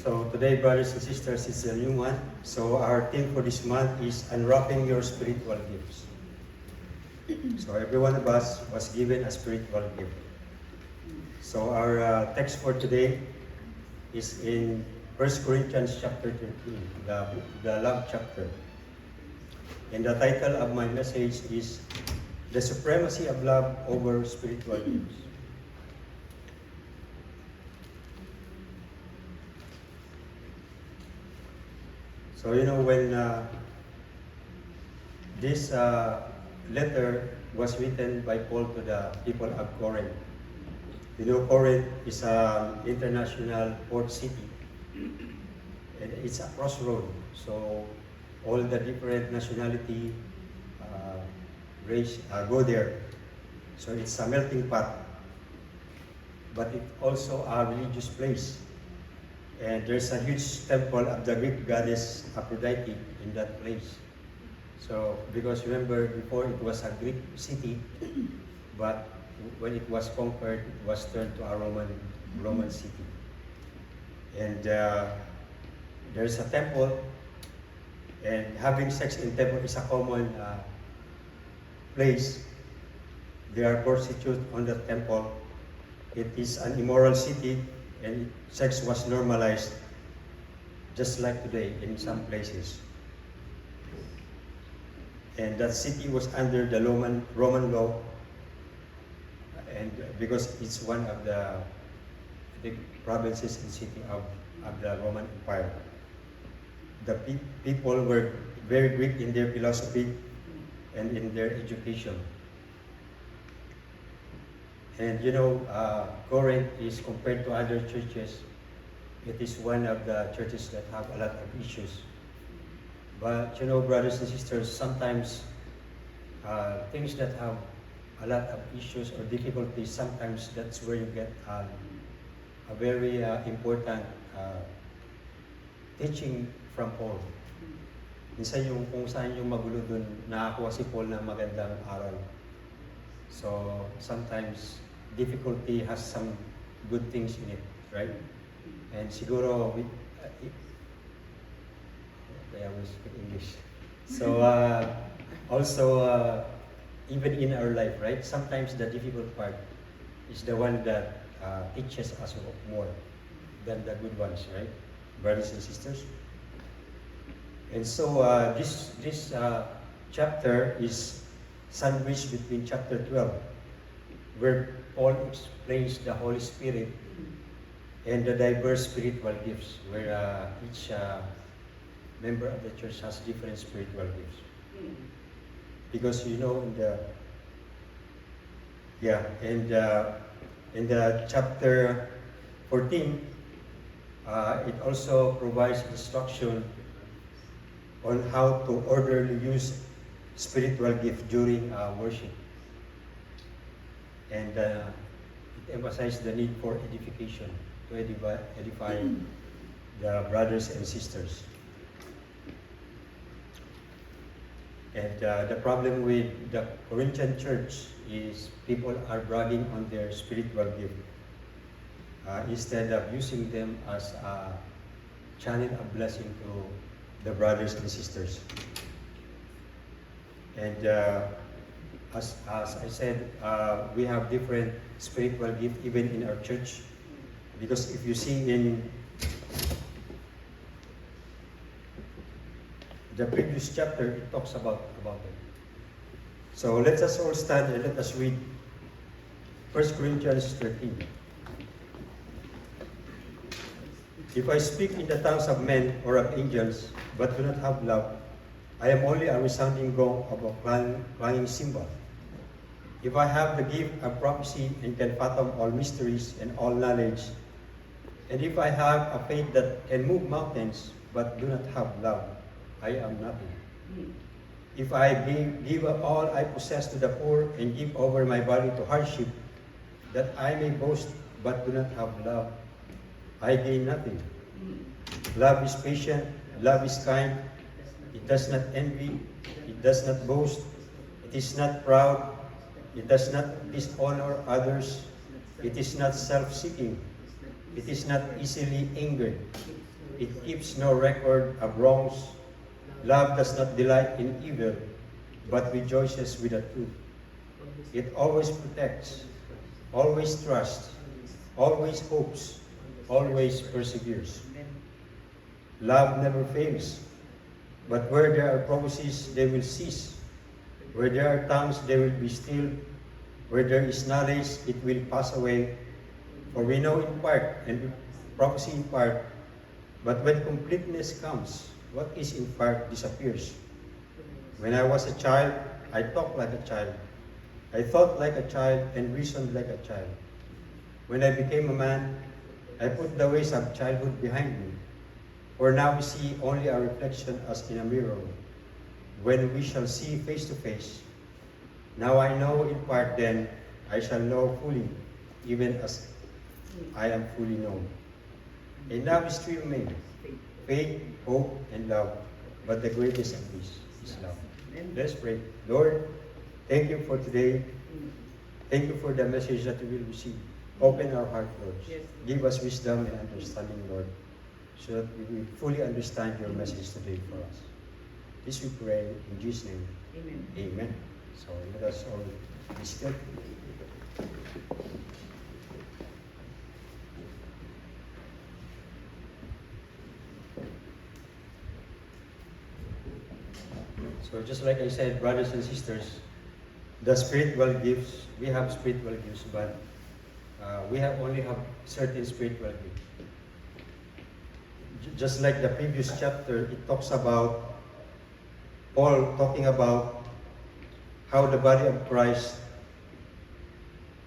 So today, brothers and sisters, is a new month. So our theme for this month is unwrapping your spiritual gifts. So every one of us was given a spiritual gift. So our text for today is in 1 Corinthians chapter 13, the love chapter. And the title of my message is The Supremacy of Love Over Spiritual Gifts. So when this letter was written by Paul to the people of Corinth. Corinth is an international port city. And it's a crossroad. So all the different nationality, race go there. So it's a melting pot. But it's also a religious place. And there's a huge temple of the Greek goddess Aphrodite in that place. So, because remember, before it was a Greek city, but when it was conquered, it was turned to a Roman city. And there's a temple, and having sex in temple is a common place. There are prostitutes on the temple. It is an immoral city, and sex was normalized, just like today in some places. And that city was under the Roman law, and because it's one of the provinces and city of the Roman Empire. The people were very Greek in their philosophy and in their education. And Corinth is compared to other churches. It is one of the churches that have a lot of issues. But brothers and sisters, sometimes things that have a lot of issues or difficulties, sometimes that's where you get a very important teaching from Paul. Minsan kung saan yung magulo dun, nakakuha si Paul ng magandang aral. So sometimes difficulty has some good things in it, right? And siguro, I will speak English. So also, even in our life, right? Sometimes the difficult part is the one that teaches us more than the good ones, right? Brothers and sisters. And so this chapter is sandwiched between chapter 12, where Paul explains the Holy Spirit and the diverse spiritual gifts, where each member of the church has different spiritual gifts. Because in the chapter 14, it also provides instruction on how to orderly use spiritual gift during worship. And it emphasizes the need for edification, to edify the brothers and sisters. And the problem with the Corinthian church is people are bragging on their spiritual gift instead of using them as a channel of blessing to the brothers and sisters. And as I said, we have different spiritual gifts even in our church. Because if you see in the previous chapter, it talks about it. So let us all stand and let us read 1 Corinthians 13. If I speak in the tongues of men or of angels, but do not have love, I am only a resounding gong of a clanging cymbal. If I have the gift of prophecy and can fathom all mysteries and all knowledge, and if I have a faith that can move mountains, but do not have love, I am nothing. If I give all I possess to the poor and give over my body to hardship, that I may boast but do not have love, I gain nothing. Love is patient, love is kind, it does not envy, it does not boast, it is not proud, it does not dishonor others, it is not self-seeking, it is not easily angered, It keeps no record of wrongs. Love does not delight in evil, but rejoices with the truth. It always protects, always trusts, always hopes, always perseveres. Love never fails, but where there are prophecies, they will cease. Where there are tongues, they will be still. Where there is knowledge, it will pass away. For we know in part, and prophecy in part, but when completeness comes, what is in part disappears. When I was a child, I talked like a child. I thought like a child and reasoned like a child. When I became a man, I put the ways of childhood behind me. For now we see only our reflection as in a mirror. When we shall see face to face, now I know in part, then I shall know fully, even as I am fully known. And now is three remain: faith, hope, and love. But the greatest of these is love. Let's pray. Lord, thank you for today. Thank you for the message that we will receive. Open our heart, Lord. Give us wisdom and understanding, Lord, so that we will fully understand your message today for us. This we pray in Jesus' name. Amen. Amen. So let us all be still. So just like I said, brothers and sisters, the spiritual gifts, we have spiritual gifts, but we only have certain spiritual gifts. Just like the previous chapter, it talks about Paul talking about how the body of Christ,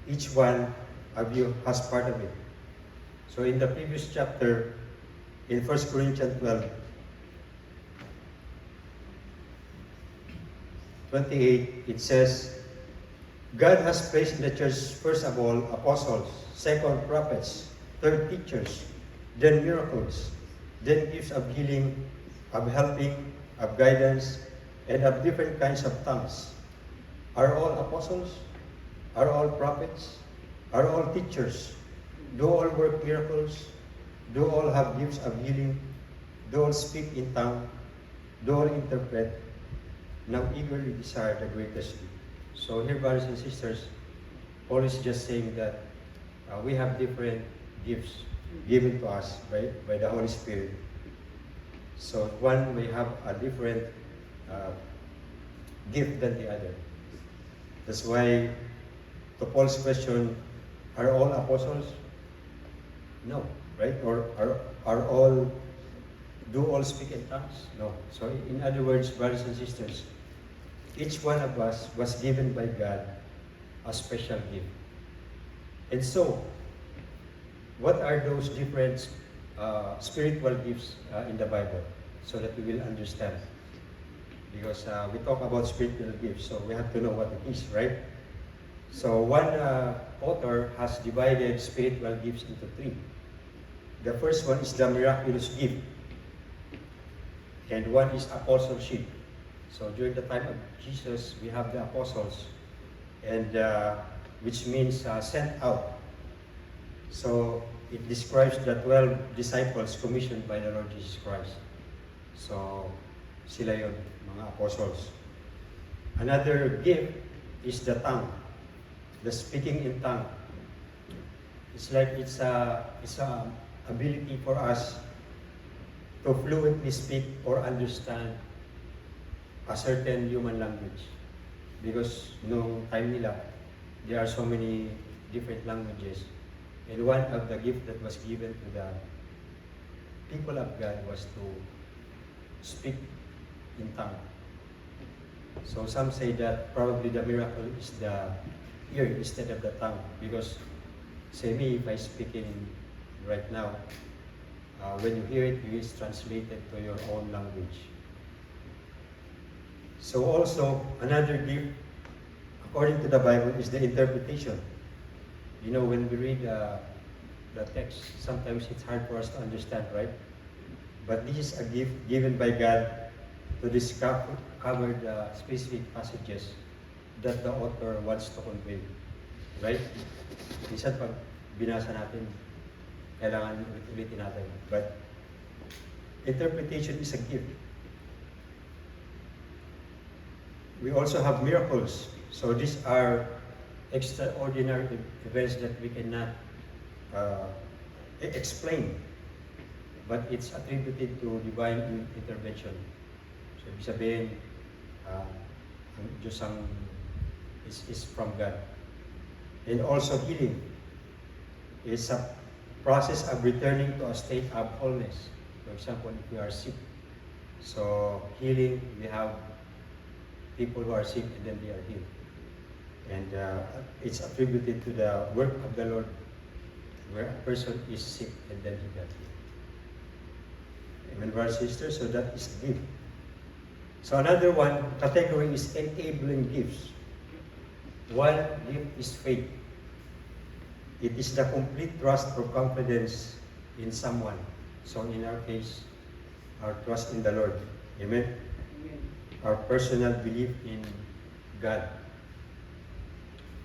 each one of you has part of it. So in the previous chapter, in 1 Corinthians 12:28, it says, God has placed in the church, first of all, apostles, second, prophets, third, teachers, then miracles, then gifts of healing, of helping, of guidance, and of different kinds of tongues. Are all apostles? Are all prophets? Are all teachers? Do all work miracles? Do all have gifts of healing? Do all speak in tongue? Do all interpret? Now eagerly desire the greatest good. So here, brothers and sisters, Paul is just saying that we have different gifts given to us by the Holy Spirit. So one may have a different gift than the other. That's why, to Paul's question, are all apostles? No, right? Or do all speak in tongues? No. So in other words, brothers and sisters, each one of us was given by God a special gift. And so, what are those different spiritual gifts in the Bible? So that we will understand. Because we talk about spiritual gifts, so we have to know what it is, right? So one author has divided spiritual gifts into three. The first one is the miraculous gift. And one is apostleship. So during the time of Jesus, we have the apostles, and which means sent out. So it describes the 12 disciples commissioned by the Lord Jesus Christ. So sila yun, mga apostles. Another gift is the tongue, the speaking in tongue. It's like it's a ability for us to fluently speak or understand a certain human language. Because no time nila, there are so many different languages. And one of the gifts that was given to the people of God was to speak in tongue. So some say that probably the miracle is the ear instead of the tongue. Because say me, if I speak in right now, when you hear it, it is translated to your own language. So also, another gift, according to the Bible, is the interpretation. You know, when we read the text, sometimes it's hard for us to understand, right? But this is a gift given by God to cover the specific passages that the author wants to convey. Right? Minsan pag binasa natin, kailangan ulit-ulitin natin. But Interpretation is a gift. We also have miracles. So these are extraordinary events that we cannot uh, explain, but it's attributed to divine intervention. So ibig sabihin, ang Diyos is from God. And also healing is a process of returning to a state of wholeness. For example, if we are sick, so healing, we have people who are sick and then they are healed. And it's attributed to the work of the Lord, where a person is sick and then he got healed. Amen, brothers and sisters, so that is a gift. So another one category is enabling gifts. One gift is faith. It is the complete trust or confidence in someone. So in our case, our trust in the Lord. Amen? Our personal belief in God.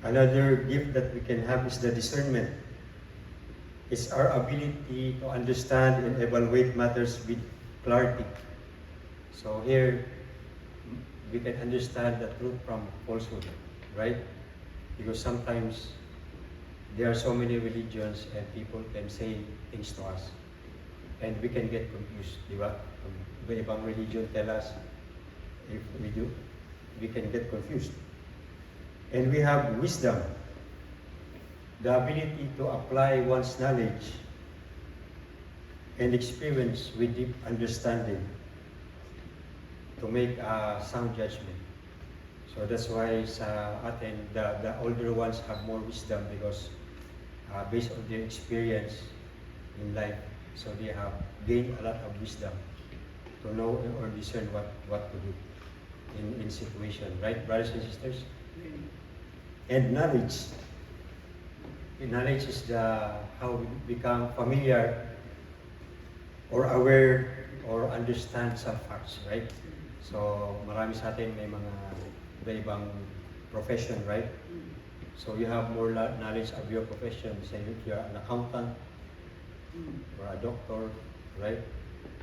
Another gift that we can have is the discernment. It's our ability to understand and evaluate matters with clarity. So here, we can understand the truth from falsehood, right? Because sometimes there are so many religions and people can say things to us and we can get confused, di ba? Iba-ibang religion tell us, if we do, we can get confused. And we have wisdom, the ability to apply one's knowledge and experience with deep understanding to make a sound judgment. So that's why sa atin, the older ones have more wisdom because based on their experience in life, so they have gained a lot of wisdom to know or discern what to do in situation, right, brothers and sisters? And knowledge. Knowledge is how we become familiar or aware or understand some facts, right? So marami sa atin may mga iba-ibang profession, right? So you have more knowledge of your profession. Say if you're an accountant or a doctor, right?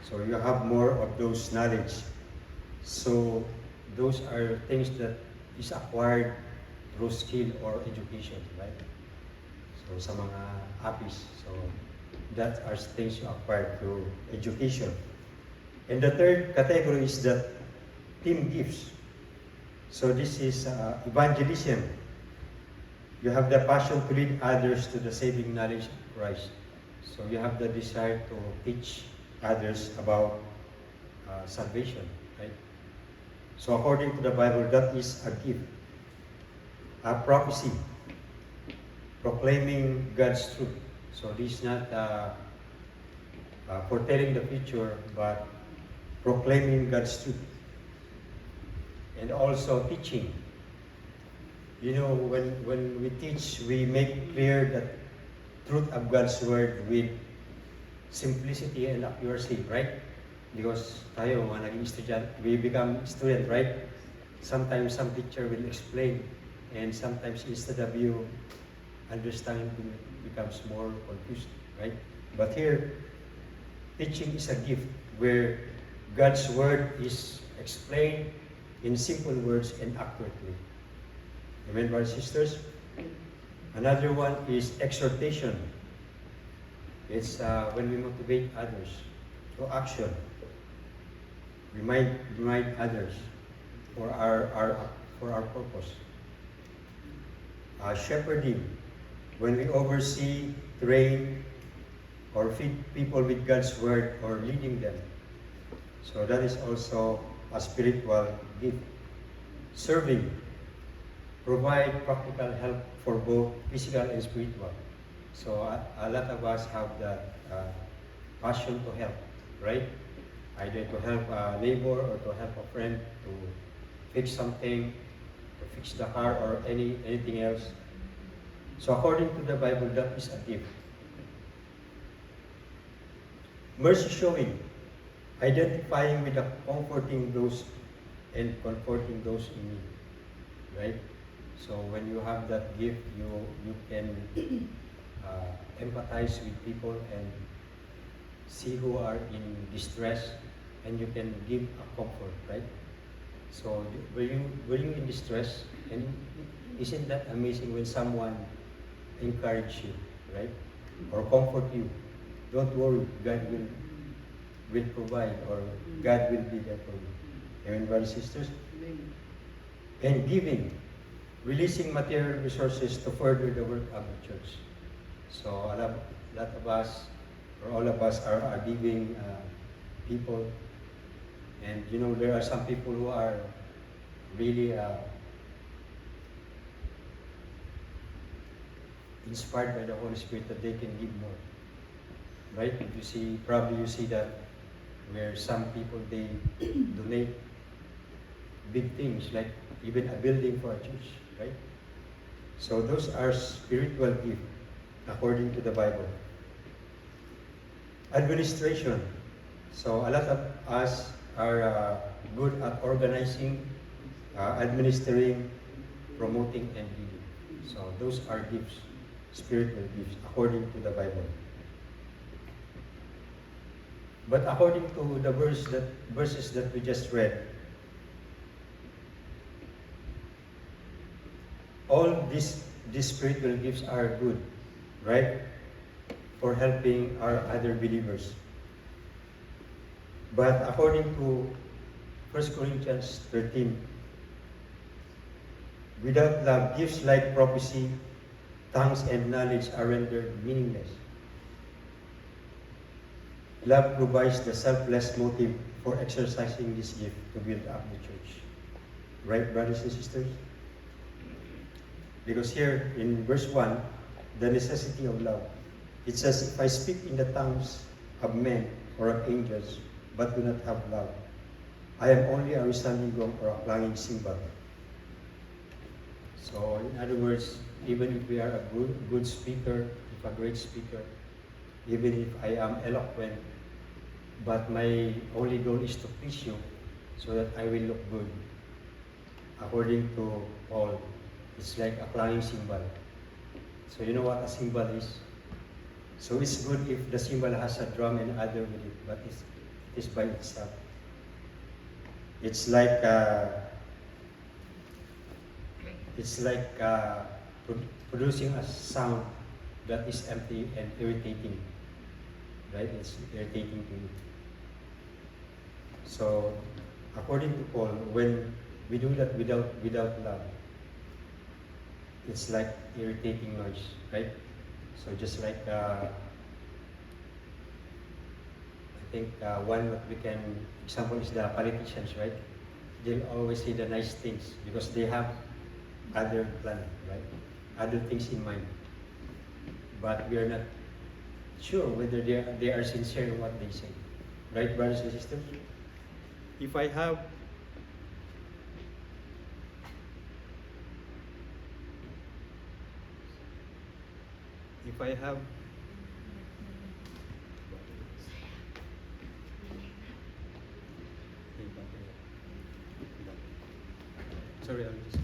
So you have more of those knowledge. So those are things that is acquired through skill or education, right? So sa mga APIs, so that are things you acquire through education. And the third category is that team gifts. So this is evangelism. You have the passion to lead others to the saving knowledge of Christ. So you have the desire to teach others about salvation, right? So according to the Bible, that is a gift. A prophecy, proclaiming God's truth. So this is not foretelling the future, but proclaiming God's truth. And also teaching. You know, when we teach, we make clear the truth of God's word with simplicity and accuracy, right? Because tayo, mga naging student, we become student, right? Sometimes some teacher will explain, and sometimes instead of you understanding, it becomes more confused, right? But here, teaching is a gift where God's word is explained in simple words and accurately. Amen, brothers and sisters? Another one is exhortation. It's when we motivate others to action. Remind others for our purpose. Shepherding, when we oversee, train, or feed people with God's word or leading them. So that is also a spiritual gift. Serving, provide practical help for both physical and spiritual. So a lot of us have that passion to help, right? Either to help a neighbor or to help a friend to fix something, to fix the car or anything else. So according to the Bible, that is a gift. Mercy showing, identifying with the comforting those and comforting those in need, right? So when you have that gift, you can empathize with people and see who are in distress, and you can give a comfort, right? So were you in distress? And isn't that amazing when someone encourage you, right? Or comfort you? Don't worry, God will provide, or God will be there for you. Amen, brothers and sisters? And giving, releasing material resources to further the work of the church. So lot of us, or all of us, are giving people. And you know, there are some people who are really inspired by the Holy Spirit that they can give more. Right? If you see, probably you see that where some people, they donate big things, like even a building for a church, right? So those are spiritual gifts according to the Bible. Administration. So a lot of us are good at organizing, administering, promoting, and leading. So those are gifts, spiritual gifts, according to the Bible. But according to the verses that we just read, all these spiritual gifts are good, right? For helping our other believers. But according to 1 Corinthians 13, without love, gifts like prophecy, tongues, and knowledge are rendered meaningless. Love provides the selfless motive for exercising this gift to build up the church. Right, brothers and sisters? Because here in verse 1, the necessity of love. It says, if I speak in the tongues of men or of angels, but do not have love, I am only a resounding gong or a clanging cymbal. So, in other words, even if we are a good speaker, if a great speaker, even if I am eloquent, but my only goal is to please you so that I will look good. According to Paul, it's like a clanging cymbal. So you know what a cymbal is? So it's good if the cymbal has a drum and other with it, but it is by itself. It's like producing a sound that is empty and irritating, right? It's irritating to you. So, according to Paul, when we do that without love, it's like irritating noise, right? So just like I think one what we can example is the politicians, right? They'll always say the nice things because they have other plan, right? Other things in mind. But we are not sure whether they are sincere in what they say. Right, brothers and sisters? If I have sorry, I'm just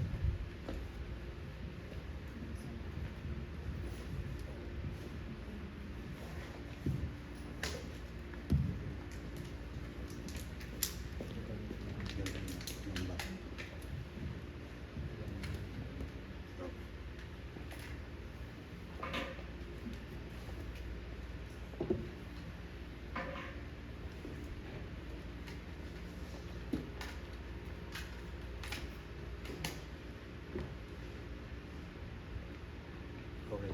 okay.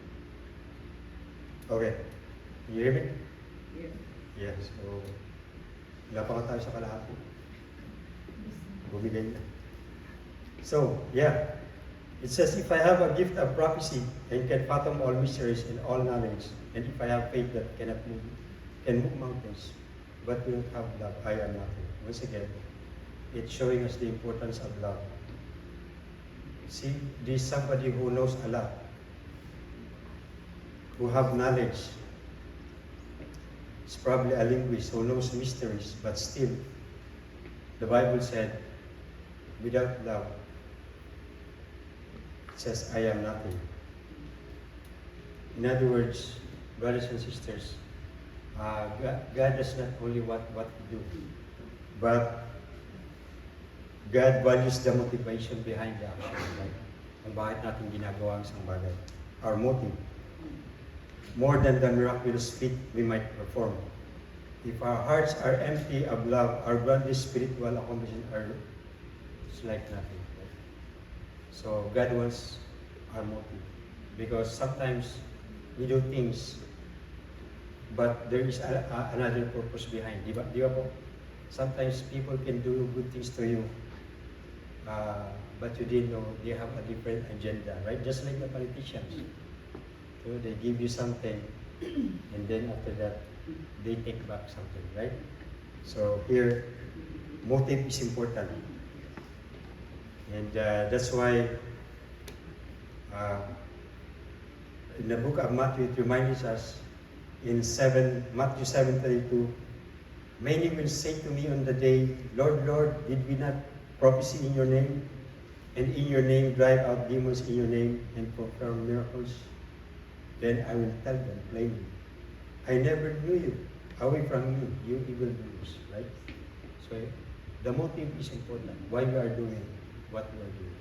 Okay. You hear me? Yes. Yes. So, wala pa nga tayo sa kalahati. Bumigay na. So, yeah. It says, if I have a gift of prophecy and can fathom all mysteries and all knowledge, and if I have faith that can move mountains, but do not have love, I am nothing. Once again, it's showing us the importance of love. See, this is somebody who knows a lot, who have knowledge. It's probably a linguist who knows mysteries, but still, the Bible said, without love, it says, I am nothing. In other words, brothers and sisters, God does not only want what we do, but God values the motivation behind the action, right? Kung bakit natin ginagawa ang isang bagay. Our motive. More than the miraculous feat we might perform. If our hearts are empty of love, our godly spiritual accomplishments are like nothing. Right? So God wants our motive. Because sometimes we do things, but there is another purpose behind. Di ba po? Sometimes people can do good things to you, but you didn't know they have a different agenda, right? Just like the politicians. So they give you something, and then after that, they take back something, right? So here, motive is important. And that's why in the book of Matthew, it reminds us in Matthew 7:32, many will say to me on the day, Lord, Lord, did we not prophesy in your name? And in your name drive out demons in your name and perform miracles? Then I will tell them plainly, I never knew you. Away from me, you evildoers, right? So the motive is important. Why we are doing what we are doing.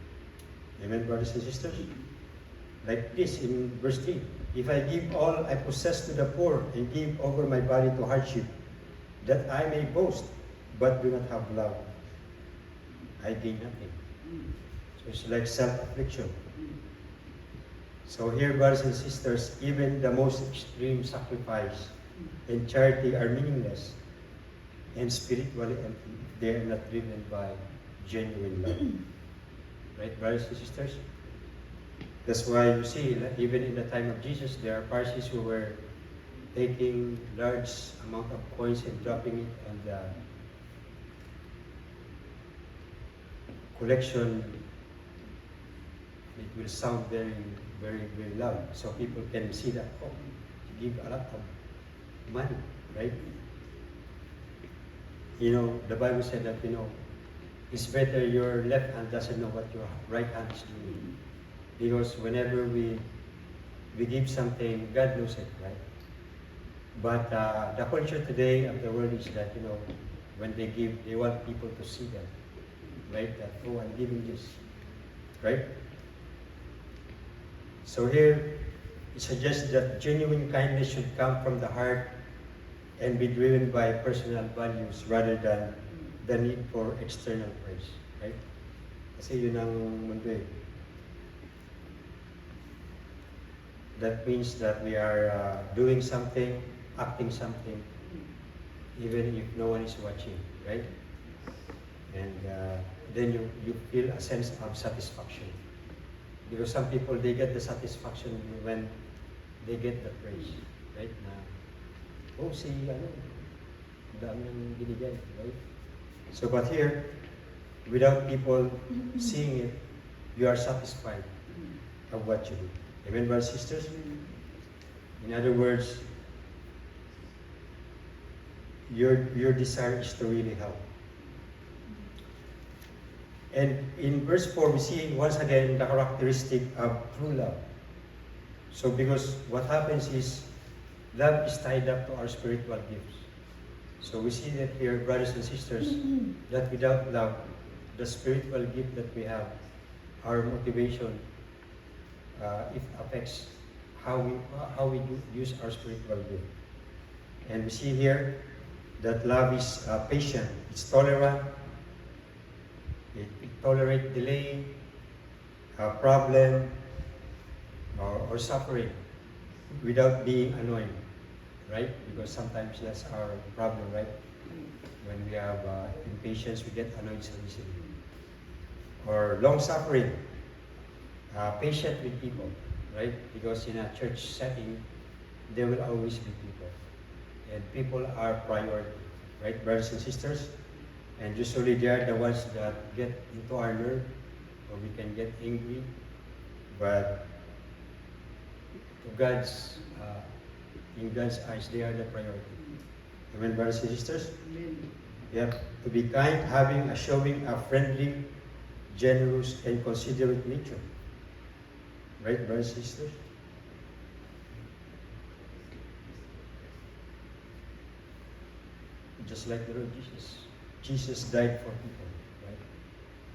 Amen, brothers and sisters? Like this in verse 3. If I give all I possess to the poor and give over my body to hardship, that I may boast, but do not have love, I gain nothing. So it's like self-affliction. So here, brothers and sisters, even the most extreme sacrifice and charity are meaningless and spiritually empty if they are not driven by genuine love. Right, brothers and sisters? That's why you see, even in the time of Jesus, there are Pharisees who were taking large amount of coins and dropping it on the collection. It will sound very, very, very loud. So people can see that, oh, you give a lot of money, right? You know, the Bible said that, it's better your left hand doesn't know what your right hand is doing. Because whenever we give something, God knows it, right? But the culture today of the world is that, when they give, they want people to see them, right? That, oh, I'm giving this, right? So here, it suggests that genuine kindness should come from the heart and be driven by personal values rather than the need for external praise, right? Kasi yun ang mundo eh. That means that we are doing something, acting something, even if no one is watching, right? And then you feel a sense of satisfaction. Because some people, they get the satisfaction when they get the praise, right? Na, oh, dami ng binigay, right? So, but here, without people seeing it, you are satisfied of what you do. Amen, brothers and sisters? In other words, your desire is to really help. And in verse 4, we see once again the characteristic of true love. So because what happens is, love is tied up to our spiritual gifts. So we see that here, brothers and sisters, that without love, the spiritual gift that we have, our motivation, it affects how we use our spiritual gift. And we see here that love is patient, it's tolerant, it tolerates delay, problem, or suffering without being annoying, right? Because sometimes that's our problem, right? When we have impatience, we get annoyed so easily. Or long suffering, patient with people, right? Because in a church setting, there will always be people. And people are priority, right, brothers and sisters? And usually they are the ones that get into our nerve, or we can get angry. But in God's eyes, they are the priority. Amen, brothers and sisters? Amen. Yep. To be kind, showing a friendly, generous, and considerate nature. Right, brothers and sisters? just like the Lord Jesus. Jesus died for people, right?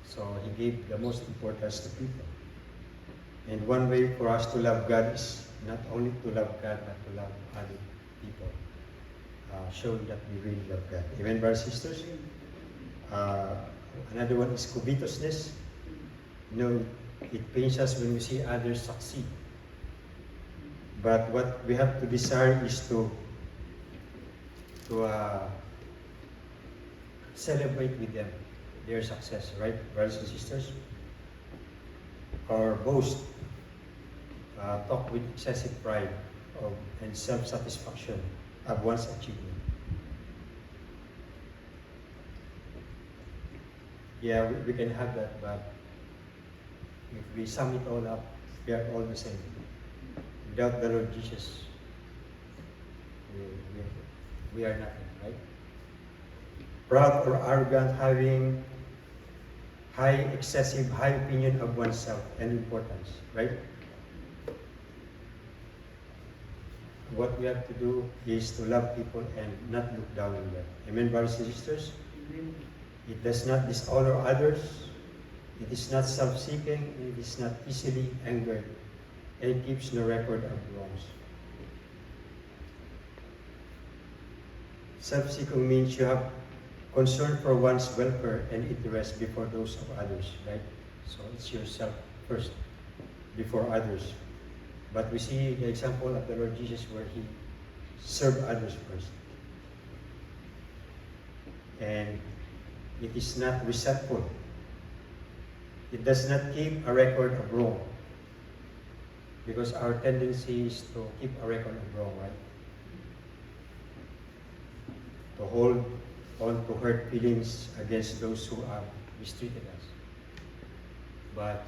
So he gave the most importance to people. And one way for us to love God is not only to love God, but to love other people, showing that we really love God. Amen, brothers and sisters? Another one is covetousness. You know, it pains us when we see others succeed. But what we have to desire is to celebrate with them their success, right, brothers and sisters? Or boast, talk with excessive pride and self-satisfaction of one's achievement. Yeah, we can have that, but if we sum it all up, we are all the same. Without the Lord Jesus, we are nothing, right? Proud or arrogant, having excessive high opinion of oneself and importance, right? What we have to do is to love people and not look down on them. Amen, brothers and sisters? Amen. It does not dishonor others. It is not self-seeking. It is not easily angered. And it keeps no record of wrongs. Self-seeking means you have concern for one's welfare and interest before those of others, right? So it's yourself first before others. But we see the example of the Lord Jesus where he served others first. And it is not resentful. It does not keep a record of wrong. Because our tendency is to keep a record of wrong, right? To hold on to hurt feelings against those who have mistreated us. But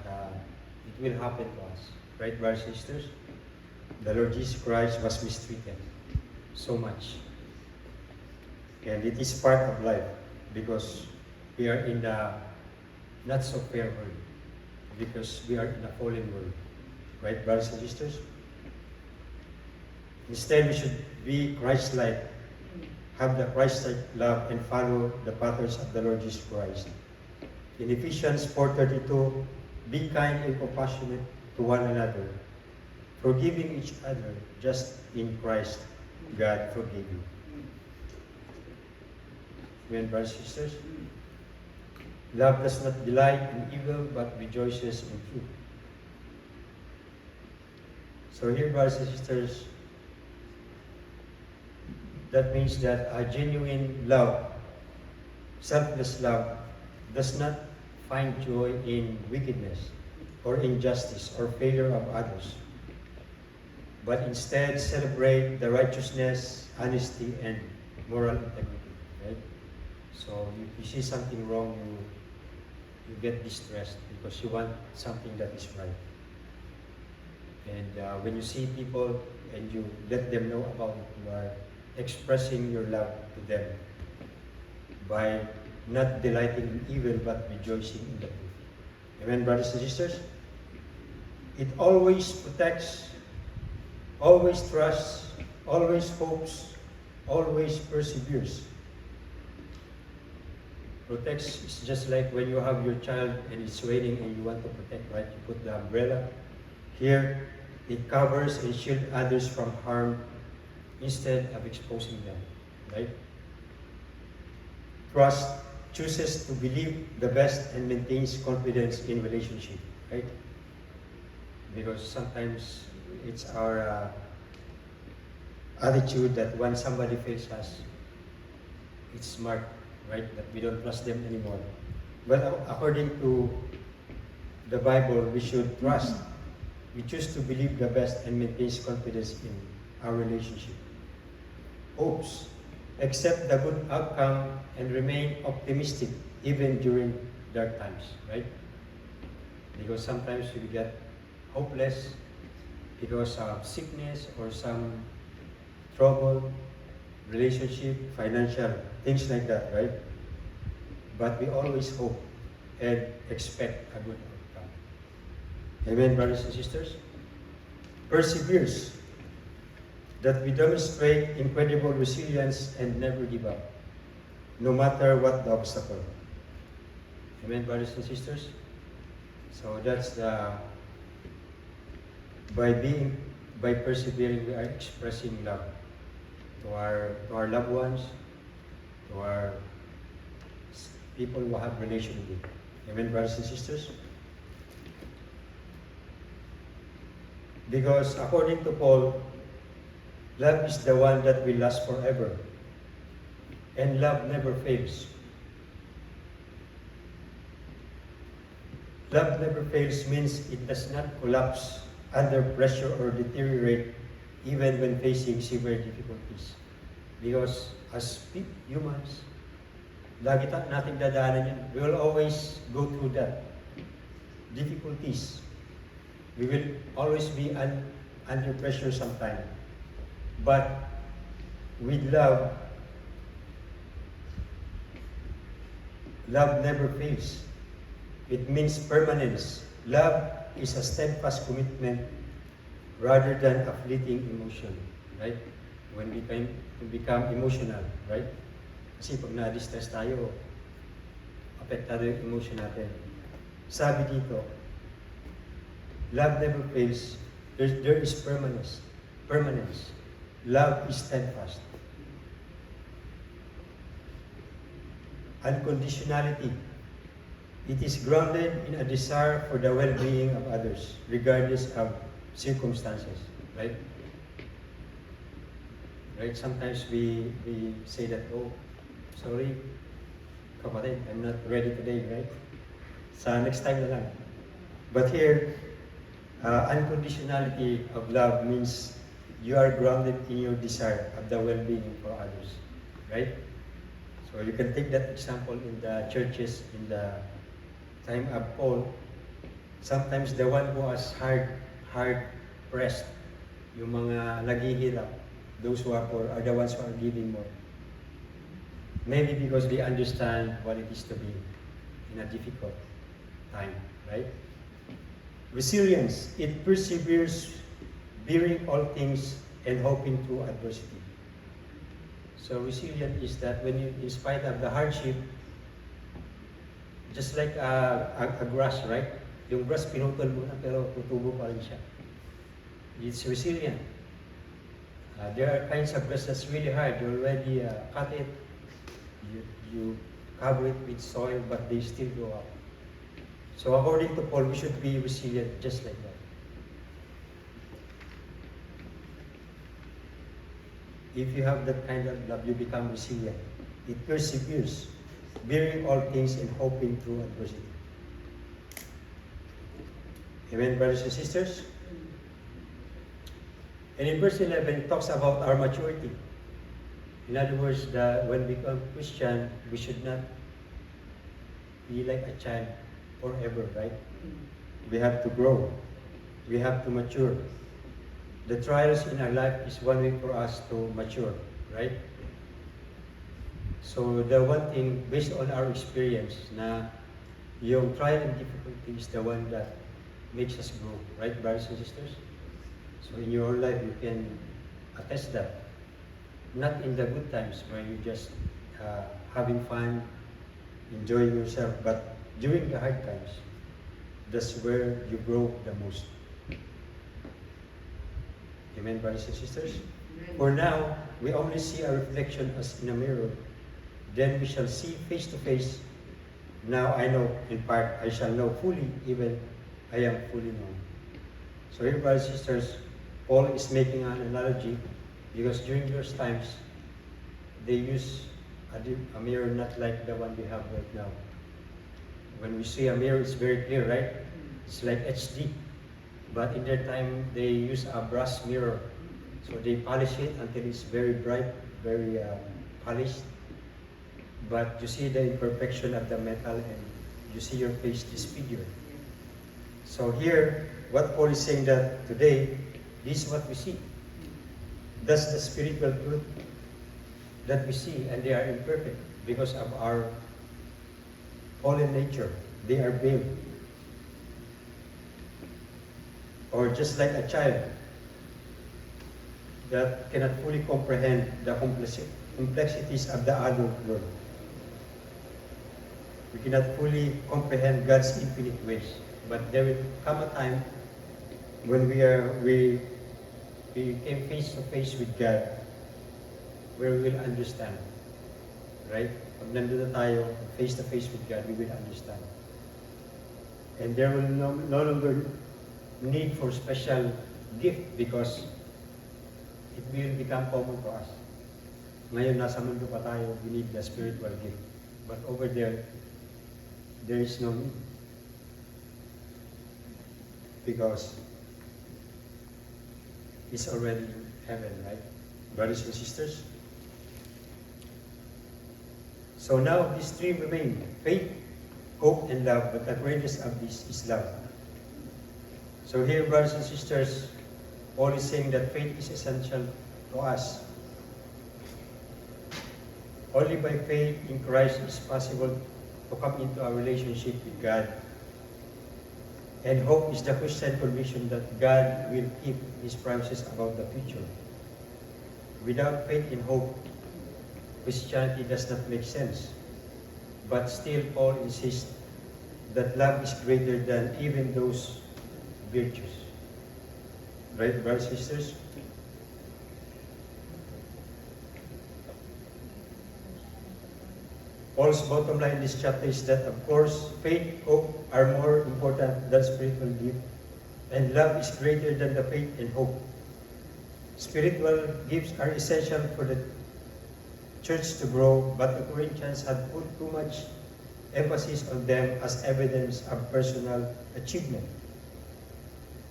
it will happen to us, right, brothers and sisters? The Lord Jesus Christ was mistreated so much. And it is part of life because we are in the not so fair world. Because we are in a fallen world. Right, brothers and sisters? Instead, we should be Christ-like, have the Christ-like love, and follow the patterns of the Lord Jesus Christ. In Ephesians 4:32, be kind and compassionate to one another, forgiving each other, just in Christ God forgave you. Amen, brothers and sisters? Love does not delight in evil, but rejoices in truth. So here, brothers and sisters, that means that a genuine love, selfless love, does not find joy in wickedness or injustice or failure of others, but instead celebrate the righteousness, honesty, and moral integrity. Right? So if you see something wrong, you get distressed because you want something that is right. And when you see people and you let them know about it, you are expressing your love to them by not delighting in evil but rejoicing in the truth. Amen, brothers and sisters? It always protects, always trusts, always hopes, always perseveres. Protects is just like when you have your child and it's raining and you want to protect, right? You put the umbrella. Here, it covers and shields others from harm instead of exposing them, right? Trust chooses to believe the best and maintains confidence in relationship, right? Because sometimes it's our attitude that when somebody fails us, it's smart, right? That we don't trust them anymore. But according to the Bible, we should trust. We choose to believe the best and maintains confidence in our relationship. Hopes, accept the good outcome and remain optimistic even during dark times, right? Because sometimes we get hopeless because of sickness or some trouble, relationship, financial, things like that, right? But we always hope and expect a good outcome. Amen, brothers and sisters? Perseveres, that we demonstrate incredible resilience and never give up. no matter what the obstacle. Amen, brothers and sisters? So that's the, by persevering, we are expressing love to our loved ones, to our people who have relation with. Amen, brothers and sisters? Because according to Paul, love is the one that will last forever. And love never fails. Love never fails means it does not collapse under pressure or deteriorate even when facing severe difficulties. Because as humans, lagi nating dadaanan yan. We will always go through that. Difficulties. We will always be under pressure sometime. But with love, love never fails. It means permanence. Love is a steadfast commitment rather than a fleeting emotion. Right? When we become emotional, right? Kasi pag na-distress tayo, apektado yung emotion natin. Sabi dito, love never fails. There is permanence. Permanence. Love is steadfast. Unconditionality. It is grounded in a desire for the well-being of others, regardless of circumstances. Right? Right? Sometimes we say that, oh, sorry, kapatid, I'm not ready today, right? Sa next time na lang. But here, unconditionality of love means you are grounded in your desire of the well-being for others, right? So you can take that example in the churches in the time of Paul. Sometimes the one who is hard pressed, yung mga naghihirap, those who are poor are the ones who are giving more. Maybe because they understand what it is to be in a difficult time, right? Resilience, it perseveres, bearing all things and hoping through adversity. So resilient is that when you, in spite of the hardship, just like a grass, right? Yung grass pinutol mo na pero tutubo pa rin siya. It's resilient. There are kinds of grass that's really hard. You already cut it, you cover it with soil, but they still grow up. So according to Paul, we should be resilient just like that. If you have that kind of love, you become resilient. It perseveres, bearing all things and hoping through adversity. Amen, brothers and sisters? And in verse 11, it talks about our maturity. In other words, when we become Christian, we should not be like a child forever, right? We have to grow. We have to mature. The trials in our life is one way for us to mature, right? So the one thing, based on our experience, na yung trial and difficulty is the one that makes us grow, right, brothers and sisters? So in your life, you can attest that. Not in the good times where you just having fun, enjoying yourself, but during the hard times, that's where you grow the most. Amen, brothers and sisters? Amen. For now, we only see our reflection as in a mirror. Then we shall see face to face. Now I know in part, I shall know fully, even I am fully known. So here, brothers and sisters, Paul is making an analogy because during those times, they use a mirror not like the one we have right now. When we see a mirror, it's very clear, right? It's like HD. But in their time, they use a brass mirror. So they polish it until it's very bright, very polished. But you see the imperfection of the metal and you see your face disfigured. So here, what Paul is saying that today, this is what we see. That's the spiritual truth that we see, and they are imperfect because of our fallen nature. They are veiled. Or just like a child that cannot fully comprehend the complexities of the adult world. We cannot fully comprehend God's infinite ways. But there will come a time when we came face to face with God, where we will understand. Right? Pag nandun na tayo, face to face with God, we will understand. And there will no longer need for special gift because it will become common to us. Ngayon, nasa mundo pa tayo, we need the spiritual gift. But over there is no need. Because it's already in heaven, right? Brothers and sisters? So now these three remain: faith, hope, and love, but the greatest of these is love. So here, brothers and sisters, Paul is saying that faith is essential to us. Only by faith in Christ is possible to come into a relationship with God. And hope is the Christian conviction that God will keep His promises about the future. Without faith and hope, Christianity does not make sense. But still, Paul insists that love is greater than even those virtues. Right, brothers and sisters? Paul's bottom line in this chapter is that, of course, faith, hope are more important than spiritual gift, and love is greater than the faith and hope. Spiritual gifts are essential for the church to grow, but the Corinthians had put too much emphasis on them as evidence of personal achievement.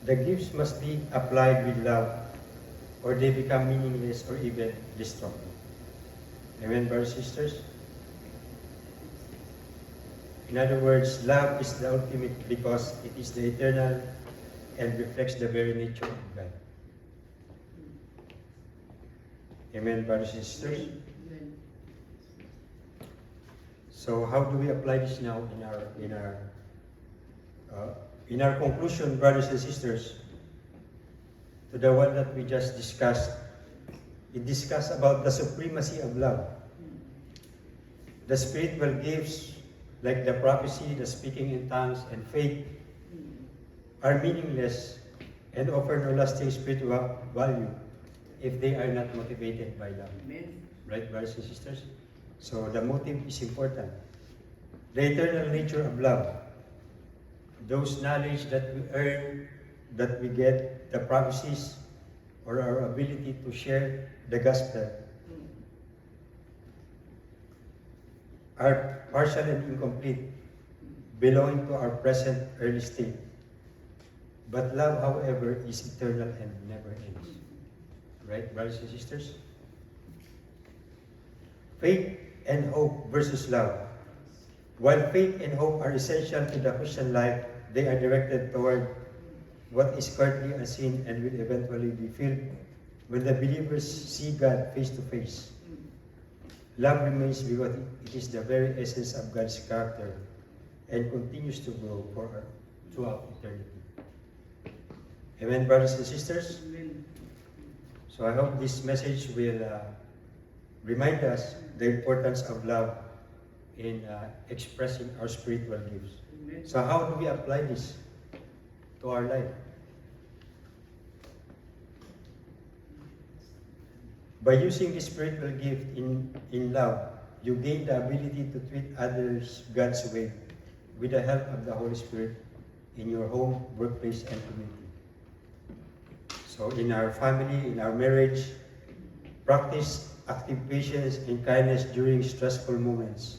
The gifts must be applied with love, or they become meaningless or even destructive. Amen, brothers and sisters? In other words, love is the ultimate because it is the eternal and reflects the very nature of God. Amen, brothers and sisters? So how do we apply this now in our conclusion, brothers and sisters, to the one that we just discussed? It discussed about the supremacy of love. The spiritual gifts like the prophecy, the speaking in tongues, and faith are meaningless and offer no lasting spiritual value if they are not motivated by love. Amen. Right, brothers and sisters? So the motive is important. The eternal nature of love, those knowledge that we earn, that we get, the prophecies, or our ability to share the gospel, are partial and incomplete, belonging to our present early state. But love, however, is eternal and never ends. Right, brothers and sisters? Faith and hope versus love. While faith and hope are essential to the Christian life, they are directed toward what is currently unseen and will eventually be filled when the believers see God face to face. Love remains because it is the very essence of God's character and continues to grow throughout eternity. Amen, brothers and sisters? Amen. So I hope this message will remind us the importance of love in expressing our spiritual gifts. Amen. So how do we apply this to our life? By using the spiritual gift in love, you gain the ability to treat others God's way with the help of the Holy Spirit in your home, workplace, and community. So in our family, in our marriage, practice active patience and kindness during stressful moments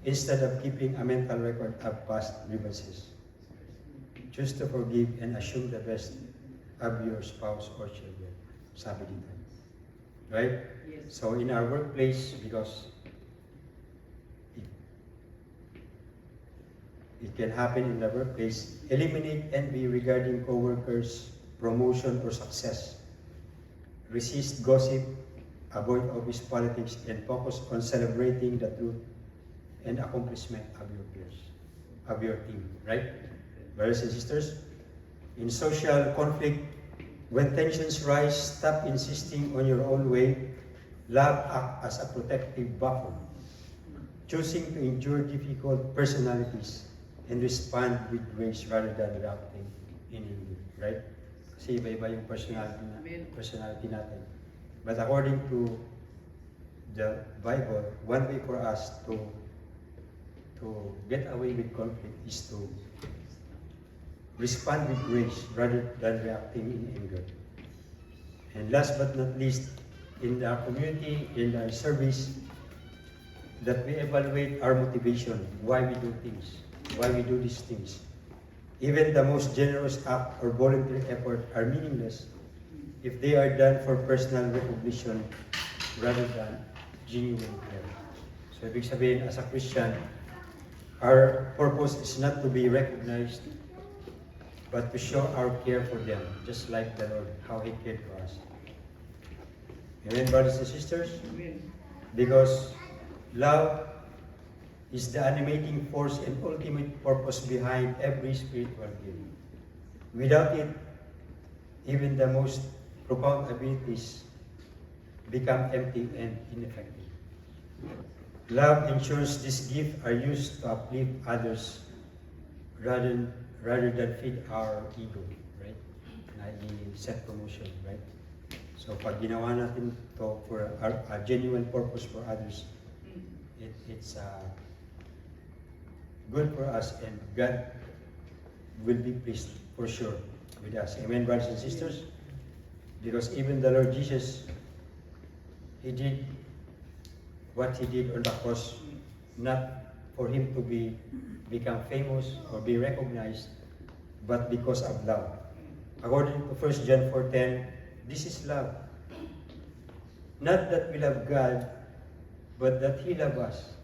instead of keeping a mental record of past grievances. Choose to forgive and assume the best of your spouse or children. Sabi dito. Right? Yes. So in our workplace, because it can happen in the workplace, eliminate envy regarding co-workers, promotion, or success. Resist gossip, avoid office politics, and focus on celebrating the truth and accomplishment of your peers, of your team. Right? Brothers and sisters, in social conflict, when tensions rise, stop insisting on your own way. Love acts as a protective buffer. choosing to endure difficult personalities and respond with grace rather than reacting in anger, right? Kasi iba-iba yung personality natin. But according to the Bible, one way for us to get away with conflict is to respond with grace rather than reacting in anger. And last but not least, in our community, in our service, that we evaluate our motivation, why we do things, why we do these things. Even the most generous act or voluntary effort are meaningless if they are done for personal recognition rather than genuine care. So ibig sabihin, as a Christian, our purpose is not to be recognized, but to show our care for them, just like the Lord, how He cared for us. Amen, brothers and sisters? Amen. Because love is the animating force and ultimate purpose behind every spiritual gift. Without it, even the most profound abilities become empty and ineffective. Love ensures these gifts are used to uplift others rather than feed our ego, right? Self-promotion, right? So pag ginawa natin to for a genuine purpose for others, it's good for us, and God will be pleased for sure with us. Amen, brothers and sisters? Because even the Lord Jesus, He did what He did on the cross, not for Him to become famous or be recognized, but because of love. According to 1 John 4:10, this is love. Not that we love God, but that He loved us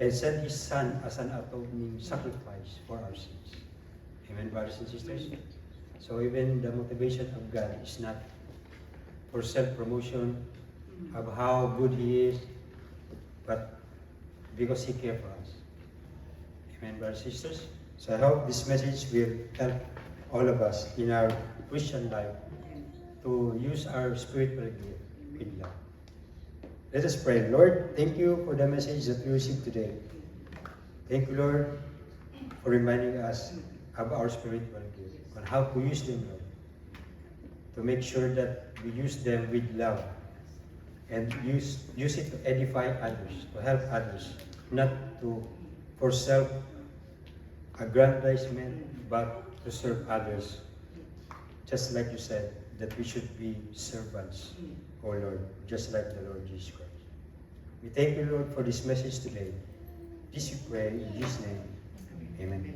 and sent His Son as an atoning sacrifice for our sins. Amen, brothers and sisters? So even the motivation of God is not for self-promotion of how good He is, but because He cares for us. Amen, brothers and sisters? So I hope this message will help all of us in our Christian life to use our spiritual gift with love. Let us pray. Lord, thank you for the message that we received today. Thank you, Lord, for reminding us of our spiritual gift, on how to use them, Lord, to make sure that we use them with love and use it to edify others, to help others, not for self-aggrandizement, but to serve others. Just like you said, that we should be servants, O Lord, just like the Lord Jesus Christ. We thank you, Lord, for this message today. This we pray in His name. Amen.